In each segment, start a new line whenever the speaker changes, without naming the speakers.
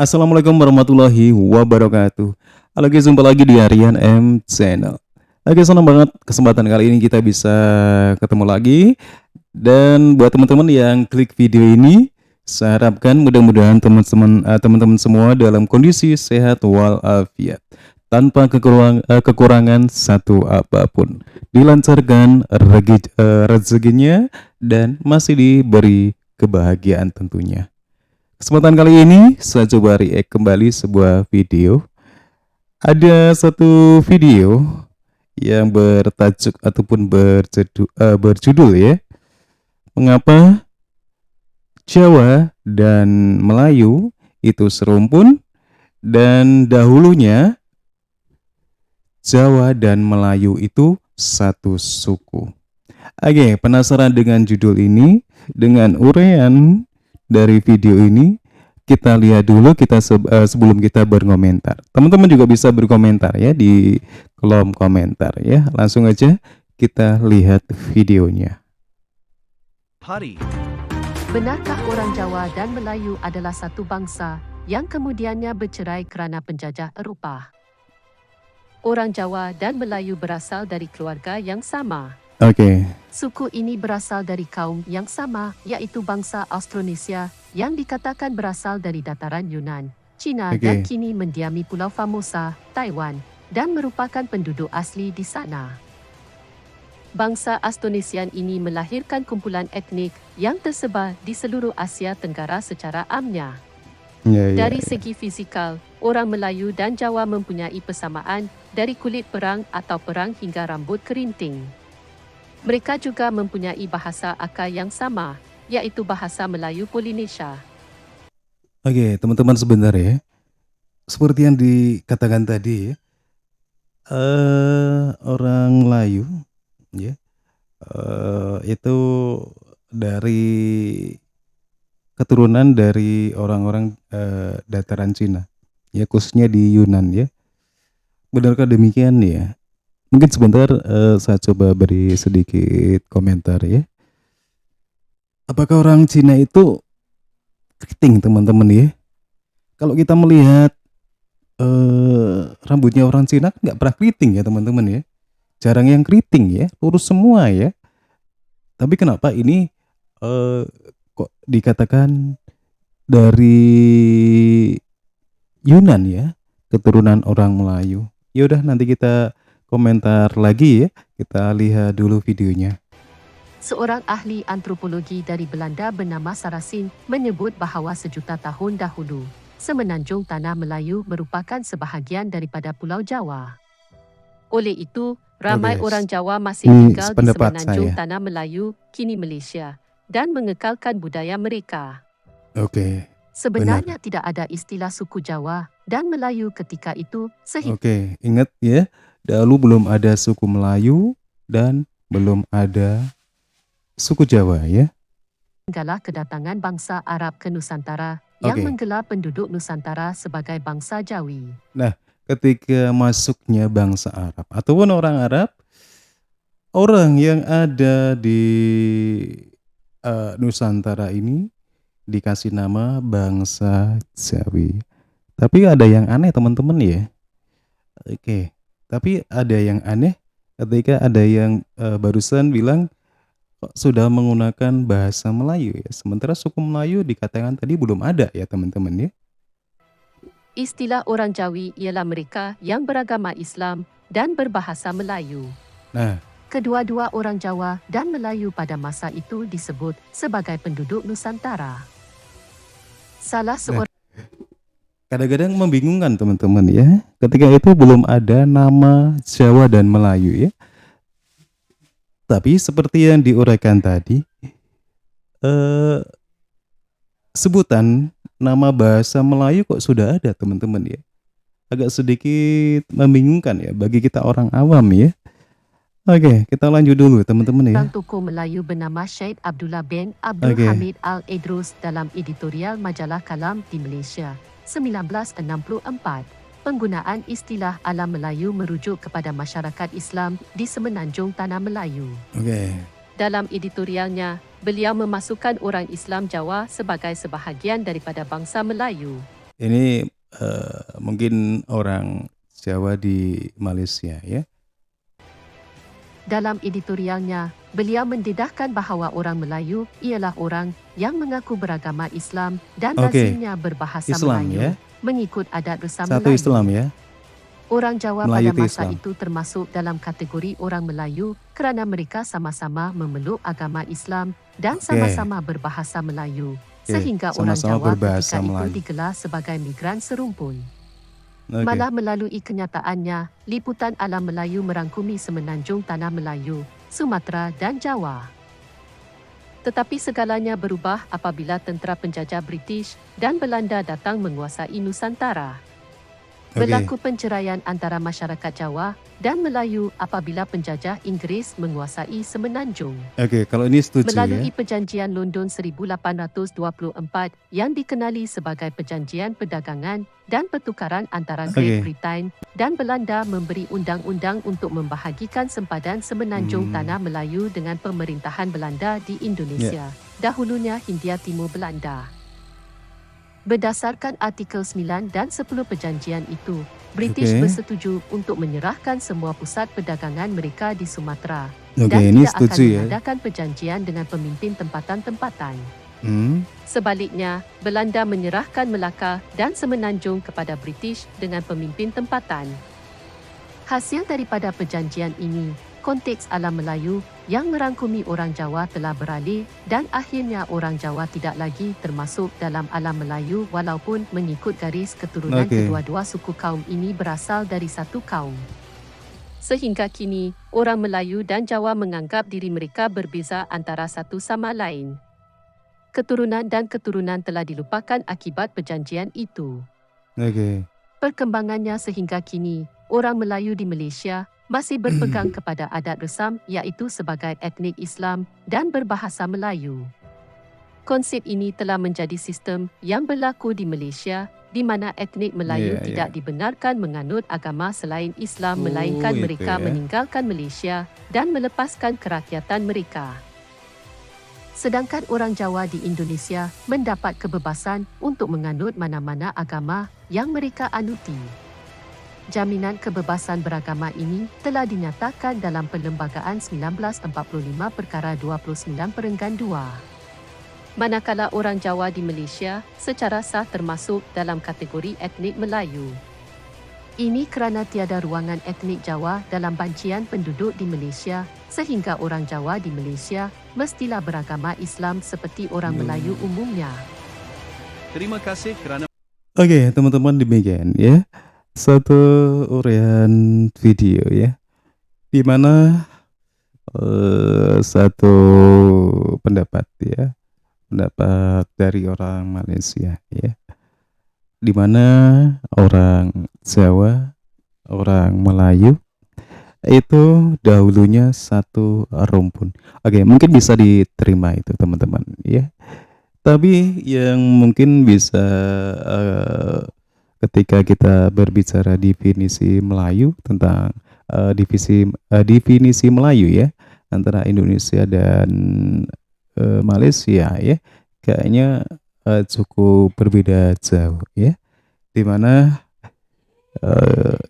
Assalamualaikum warahmatullahi wabarakatuh. Halo guys, jumpa lagi di Aryan M Channel. Oke, senang banget kesempatan kali ini kita bisa ketemu lagi. Dan buat teman-teman yang klik video ini, saya harapkan mudah-mudahan teman-teman semua dalam kondisi sehat walafiat, tanpa kekurangan satu apapun, dilancarkan rezekinya dan masih diberi kebahagiaan tentunya. Kesempatan kali ini saya coba react kembali sebuah video. Ada satu video yang bertajuk ataupun berjudul ya, mengapa Jawa dan Melayu itu serumpun dan dahulunya Jawa dan Melayu itu satu suku. Oke, penasaran dengan judul ini? Dengan uraian dari video ini, kita lihat dulu sebelum kita berkomentar. Teman-teman juga bisa berkomentar ya di kolom komentar ya. Langsung aja kita lihat videonya.
Benarkah orang Jawa dan Melayu adalah satu bangsa yang kemudiannya bercerai kerana penjajah Eropah? Orang Jawa dan Melayu berasal dari keluarga yang sama.
Oke.
Suku ini berasal dari kaum yang sama, yaitu bangsa Austronesia yang dikatakan berasal dari dataran Yunan, Cina dan kini mendiami Pulau Formosa, Taiwan, dan merupakan penduduk asli di sana. Bangsa Austronesian ini melahirkan kumpulan etnik yang tersebar di seluruh Asia Tenggara secara amnya. Dari segi fizikal, orang Melayu dan Jawa mempunyai persamaan dari kulit perang atau perang hingga rambut kerinting. Mereka juga mempunyai bahasa akar yang sama, yaitu bahasa Melayu Polinesia.
Oke, teman-teman sebentar ya. Seperti yang dikatakan tadi ya, orang Melayu ya, itu dari keturunan dari orang-orang dataran Cina, ya khususnya di Yunan ya. Benarkah demikian ya? Mungkin sebentar saya coba beri sedikit komentar ya. Apakah orang Cina itu keriting teman-teman ya? Kalau kita melihat rambutnya orang Cina nggak pernah keriting ya teman-teman ya. Jarang yang keriting ya, lurus semua ya. Tapi kenapa ini kok dikatakan dari Yunan ya, keturunan orang Melayu? Ya udah, nanti kita komentar lagi ya. Kita lihat dulu videonya.
Seorang ahli antropologi dari Belanda bernama Sarasin menyebut bahawa sejuta tahun dahulu, semenanjung tanah Melayu merupakan sebahagian daripada Pulau Jawa. Oleh itu, ramai orang Jawa masih tinggal di semenanjung tanah Melayu, kini Malaysia, dan mengekalkan budaya mereka. Sebenarnya tidak ada istilah suku Jawa dan Melayu ketika itu.
Ingat ya. Dahulu belum ada suku Melayu dan belum ada suku Jawa ya.
Hinggalah kedatangan bangsa Arab ke Nusantara yang menggelar penduduk Nusantara sebagai bangsa Jawi.
Nah, ketika masuknya bangsa Arab ataupun orang Arab, orang yang ada di Nusantara ini dikasih nama bangsa Jawi. Tapi ada yang aneh teman-teman ya. Tapi ada yang aneh ketika ada yang barusan bilang kok sudah menggunakan bahasa Melayu ya. Sementara suku Melayu dikatakan tadi belum ada ya teman-teman ya.
Istilah orang Jawi ialah mereka yang beragama Islam dan berbahasa Melayu.
Nah,
kedua-dua orang Jawa dan Melayu pada masa itu disebut sebagai penduduk Nusantara. Salah seorang
kadang-kadang membingungkan teman-teman ya. Ketika itu belum ada nama Jawa dan Melayu ya. Tapi seperti yang diuraikan tadi, sebutan nama bahasa Melayu kok sudah ada teman-teman ya. Agak sedikit membingungkan ya bagi kita orang awam ya. Kita lanjut dulu teman-teman ya.
Tokoh Melayu bernama Syed Abdullah bin Abdul Hamid Al-Idrus dalam editorial majalah Kalam di Malaysia 1964. Penggunaan istilah alam Melayu merujuk kepada masyarakat Islam di semenanjung tanah Melayu. Dalam editorialnya, beliau memasukkan orang Islam Jawa sebagai sebahagian daripada bangsa Melayu.
Ini mungkin orang Jawa di Malaysia ya.
Dalam editorialnya, beliau mendedahkan bahawa orang Melayu ialah orang yang mengaku beragama Islam dan
Oke,
lazimnya berbahasa
Islam
Melayu
ya.
mengikut adat resam
Satu
Melayu.
Islam ya.
Orang Jawa
Melayu
pada
itu
masa
Islam.
itu termasuk dalam kategori orang Melayu kerana mereka sama-sama memeluk agama Islam dan
Oke.
sama-sama berbahasa Melayu.
Oke,
Sehingga orang
sama-sama
Jawa
berbahasa
ketika itu
Melayu.
digelar sebagai migran serumpun.
Oke.
Malah melalui kenyataannya, liputan alam Melayu merangkumi semenanjung tanah Melayu, Sumatera dan Jawa. Tetapi segalanya berubah apabila tentera penjajah British dan Belanda datang menguasai Nusantara.
Oke.
Berlaku penceraian antara masyarakat Jawa dan Melayu apabila penjajah Inggeris menguasai semenanjung.
Oke, kalau ini setuju
Melalui
ya.
Perjanjian London 1824 yang dikenali sebagai Perjanjian Perdagangan dan Pertukaran antara Great
Oke.
Britain dan Belanda memberi undang-undang untuk membahagikan sempadan semenanjung tanah Melayu dengan pemerintahan Belanda di Indonesia, dahulunya Hindia Timur Belanda. Berdasarkan artikel 9 dan 10 perjanjian itu, British
Oke.
bersetuju untuk menyerahkan semua pusat perdagangan mereka di Sumatera
Oke,
dan
ini
tidak akan
setuju ya.
mengadakan perjanjian dengan pemimpin tempatan-tempatan.
Hmm.
Sebaliknya, Belanda menyerahkan Melaka dan semenanjung kepada British dengan pemimpin tempatan. Hasil daripada perjanjian ini, konteks alam Melayu yang merangkumi orang Jawa telah beralih dan akhirnya orang Jawa tidak lagi termasuk dalam alam Melayu walaupun mengikut garis keturunan
Oke.
kedua-dua suku kaum ini berasal dari satu kaum. Sehingga kini, orang Melayu dan Jawa menganggap diri mereka berbeza antara satu sama lain. Keturunan dan keturunan telah dilupakan akibat perjanjian itu.
Oke.
Perkembangannya sehingga kini, orang Melayu di Malaysia masih berpegang kepada adat resam iaitu sebagai etnik Islam dan berbahasa Melayu. Konsep ini telah menjadi sistem yang berlaku di Malaysia di mana etnik Melayu tidak dibenarkan menganut agama selain Islam melainkan
itu
mereka
ya.
meninggalkan Malaysia dan melepaskan kerakyatan mereka. Sedangkan orang Jawa di Indonesia mendapat kebebasan untuk menganut mana-mana agama yang mereka anuti. Jaminan kebebasan beragama ini telah dinyatakan dalam Perlembagaan 1945 Perkara 29 Perenggan 2. Manakala orang Jawa di Malaysia secara sah termasuk dalam kategori etnik Melayu. Ini kerana tiada ruangan etnik Jawa dalam bancian penduduk di Malaysia sehingga orang Jawa di Malaysia mestilah beragama Islam seperti orang Melayu umumnya.
Terima kasih kerana
Oke, teman-teman, demikian ya. Satu urian video ya. Di mana satu pendapat ya. Pendapat dari orang Malaysia ya. Di mana orang Jawa, orang Melayu itu dahulunya satu rumpun. Oke, mungkin bisa diterima itu teman-teman ya. Tapi yang mungkin bisa ketika kita berbicara definisi Melayu tentang definisi Melayu ya antara Indonesia dan Malaysia ya, kayaknya cukup berbeda jauh ya. Dimana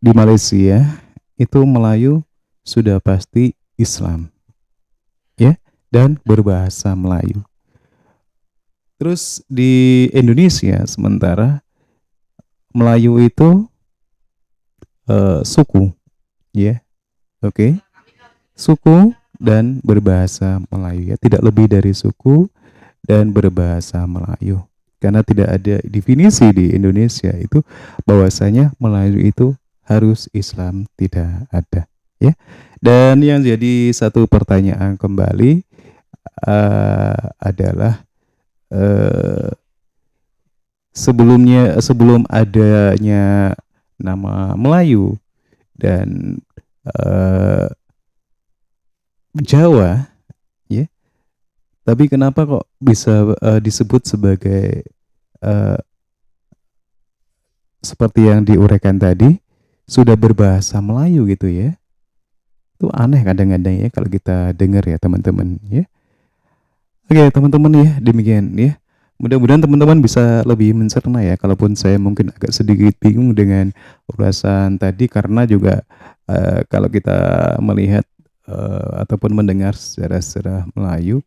di Malaysia itu Melayu sudah pasti Islam ya dan berbahasa Melayu. Terus di Indonesia sementara Melayu itu suku ya. Oke. Suku dan berbahasa Melayu ya, tidak lebih dari suku dan berbahasa Melayu. Karena tidak ada definisi di Indonesia itu bahwasanya Melayu itu harus Islam, tidak ada ya. Dan yang jadi satu pertanyaan kembali adalah sebelum adanya nama Melayu dan Jawa ya, tapi kenapa kok bisa disebut sebagai seperti yang diuraikan tadi sudah berbahasa Melayu gitu ya? Itu aneh kadang-kadang ya kalau kita dengar ya teman-teman ya. Oke teman-teman ya, demikian ya Mudah-mudahan teman-teman bisa lebih mencerna ya, kalaupun saya mungkin agak sedikit bingung dengan ulasan tadi karena juga kalau kita melihat ataupun mendengar sejarah-sejarah Melayu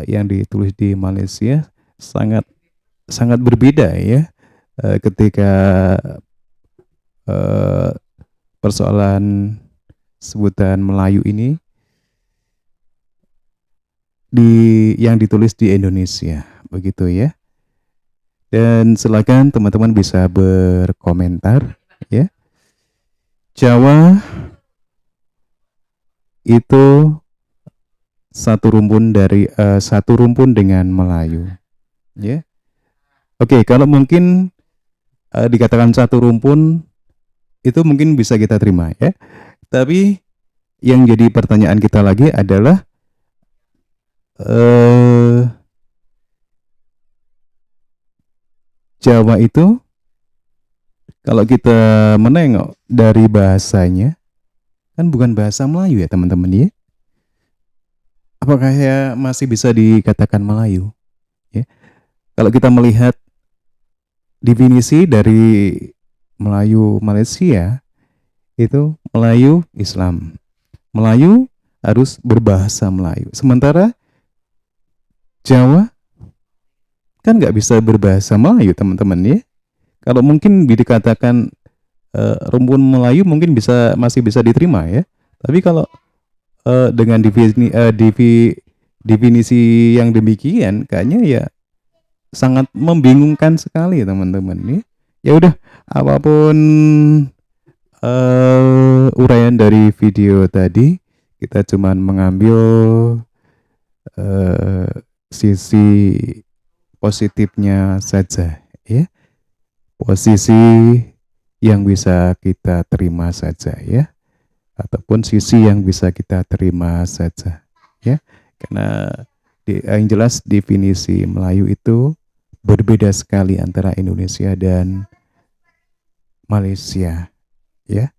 yang ditulis di Malaysia sangat sangat berbeda ya ketika persoalan sebutan Melayu ini yang ditulis di Indonesia, begitu ya. Dan silakan teman-teman bisa berkomentar ya. Jawa itu satu rumpun dengan Melayu ya. Oke, kalau mungkin dikatakan satu rumpun itu mungkin bisa kita terima ya. Tapi yang jadi pertanyaan kita lagi adalah Jawa itu kalau kita menengok dari bahasanya kan bukan bahasa Melayu ya teman-teman ya. Apakah ya masih bisa dikatakan Melayu? Ya. Kalau kita melihat definisi dari Melayu Malaysia itu Melayu Islam. Melayu harus berbahasa Melayu. Sementara Jawa kan nggak bisa berbahasa Melayu teman-teman ya. Kalau mungkin dikatakan rumpun Melayu mungkin masih bisa diterima ya. Tapi kalau dengan definisi yang demikian kayaknya ya sangat membingungkan sekali teman-teman ya. Ya udah apapun uraian dari video tadi kita cuman mengambil sisi positifnya saja ya, posisi yang bisa kita terima saja ya, ataupun sisi yang bisa kita terima saja ya, karena yang jelas definisi Melayu itu berbeda sekali antara Indonesia dan Malaysia ya,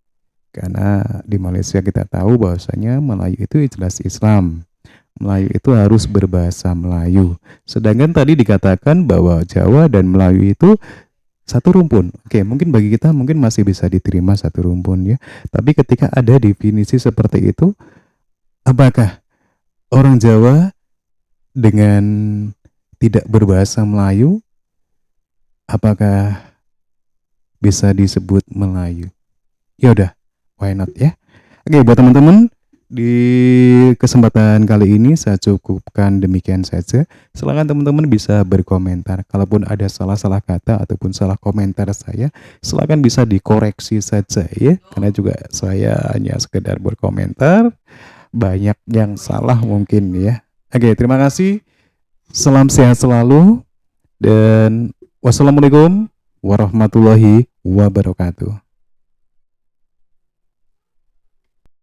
karena di Malaysia kita tahu bahwasanya Melayu itu jelas Islam. Melayu itu harus berbahasa Melayu. Sedangkan tadi dikatakan bahwa Jawa dan Melayu itu satu rumpun. Oke, mungkin bagi kita mungkin masih bisa diterima satu rumpun ya. Tapi ketika ada definisi seperti itu, apakah orang Jawa dengan tidak berbahasa Melayu, apakah bisa disebut Melayu? Ya udah, why not ya? Oke, buat teman-teman, di kesempatan kali ini saya cukupkan demikian saja. Silakan teman-teman bisa berkomentar. Kalaupun ada salah-salah kata ataupun salah komentar saya, silakan bisa dikoreksi saja ya. Karena juga saya hanya sekedar berkomentar, banyak yang salah mungkin ya. Oke, terima kasih. Salam sehat selalu dan wassalamualaikum warahmatullahi wabarakatuh.